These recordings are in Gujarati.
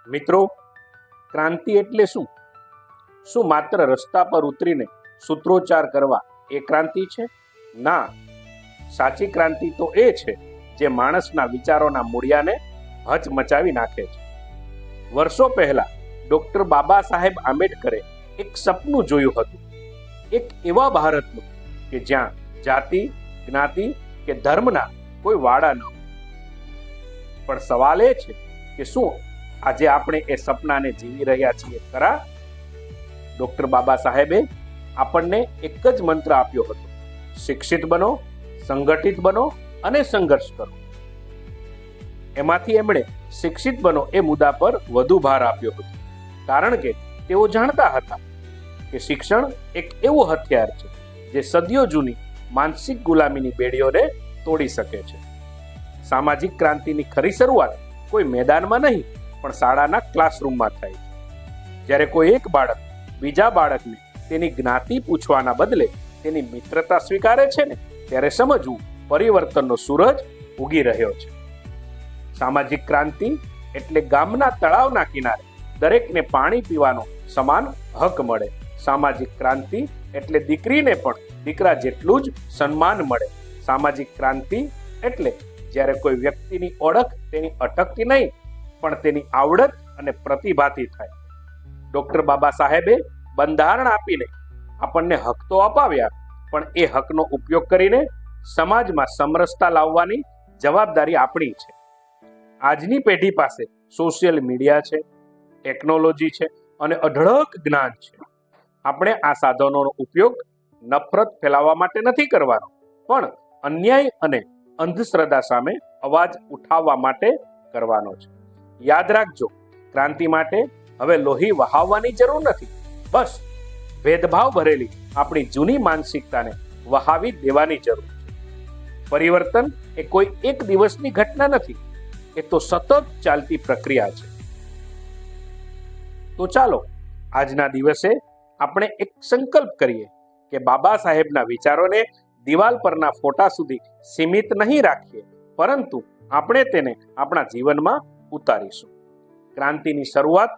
મિત્રો, ક્રાંતિ એટલે શું? શું માત્ર રસ્તા પર ઉતરીને સૂત્રોચ્ચાર કરવા એ ક્રાંતિ છે? ના, સાચી ક્રાંતિ તો એ છે જે માણસના વિચારોના મૂળિયાને હચમચાવી નાખે છે. વર્ષો પહેલા ડોક્ટર બાબા સાહેબ આંબેડકરે એક સપનું જોયું હતું, એક એવા ભારતનું કે જ્યાં જાતિ, જ્ઞાતિ કે ધર્મના કોઈ વાડા ન હોય. પણ સવાલ એ છે કે શું આજે આપણે એ સપનાને જીવી રહ્યા છીએ ખરા? ડોક્ટર બાબા સાહેબે આપણને એક જ મંત્ર આપ્યો હતો: શિક્ષિત બનો, સંગઠિત બનો અને સંઘર્ષ કરો. એમાંથી એમણે શિક્ષિત બનો એ મુદ્દા પર વધુ ભાર આપ્યો હતો, કારણ કે તેઓ જાણતા હતા કે શિક્ષણ એક એવું હથિયાર છે જે સદીઓ જૂની માનસિક ગુલામીની બેડીઓને તોડી શકે છે. સામાજિક ક્રાંતિની ખરી શરૂઆત કોઈ મેદાનમાં નહીં પણ શાળાના ક્લાસરૂમમાં થાય છે. જ્યારે કોઈ એક બાળક બીજા બાળકને તેની જ્ઞાતિ પૂછવાના બદલે તેની મિત્રતા સ્વીકારે છે ને, ત્યારે સમજવું પરિવર્તનનો સૂરજ ઉગી રહ્યો છે. સામાજિક ક્રાંતિ એટલે ગામના તળાવના કિનારે દરેકને પાણી પીવાનો સમાન હક મળે. સામાજિક ક્રાંતિ એટલે દીકરીને પણ દીકરા જેટલું જ સન્માન મળે. સામાજિક ક્રાંતિ એટલે જ્યારે કોઈ વ્યક્તિની ઓળખ તેની અટકથી નહીં પણ તેની આવડત અને પ્રતિભાથી થાય. ડોક્ટર બાબા સાહેબે બંધારણ આપીને આપણને હક તો અપાવ્યા, પણ એ હકનો ઉપયોગ કરીને સમાજમાં સમરસતા લાવવાની જવાબદારી આપણી છે. આજની પેઢી પાસે સોશિયલ મીડિયા છે, ટેકનોલોજી છે અને અઢળક જ્ઞાન છે. આપણે આ સાધનોનો ઉપયોગ નફરત ફેલાવવા માટે નથી કરવાનો, પણ અન્યાય અને અંધશ્રદ્ધા સામે અવાજ ઉઠાવવા માટે કરવાનો છે. યાદ રાખજો, ક્રાંતિ માટે હવે લોહી વહાવવાની જરૂર નથી, બસ ભેદભાવ ભરેલી આપણી જૂની માનસિકતાને વહાવી દેવાની જરૂર છે. પરિવર્તન એ કોઈ એક દિવસની ઘટના નથી, એ તો સતત ચાલતી પ્રક્રિયા છે. તો ચાલો આજના દિવસે આપણે એક સંકલ્પ કરીએ કે બાબા સાહેબના વિચારોને દિવાલ પરના ફોટા સુધી સીમિત નહીં રાખીએ, પરંતુ આપણે તેને આપણા જીવનમાં ઉતારીશું. ક્રાંતિની શરૂઆત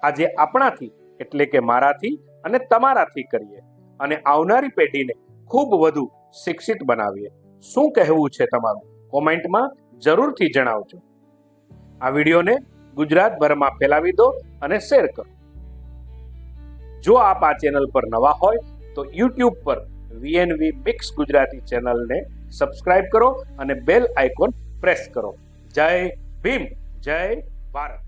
આજે આપણાથી એટલે કે મારાથી અને તમારાથી કરીએ અને આવનારી પેઢીને ખૂબ વધુ શિક્ષિત બનાવીએ. શું કહેવું છે તમારું? કોમેન્ટમાં જરૂરથી જણાવજો. આ વિડીયોને ગુજરાતભરમાં ફેલાવી દો અને શેર કરો. જો આપ આ ચેનલ પર નવા હોય તો YouTube પર VNV મિક્સ ગુજરાતી ચેનલને સબસ્ક્રાઇબ કરો અને બેલ આઇકોન પ્રેસ કરો. જય ભીમ, જય ભારત.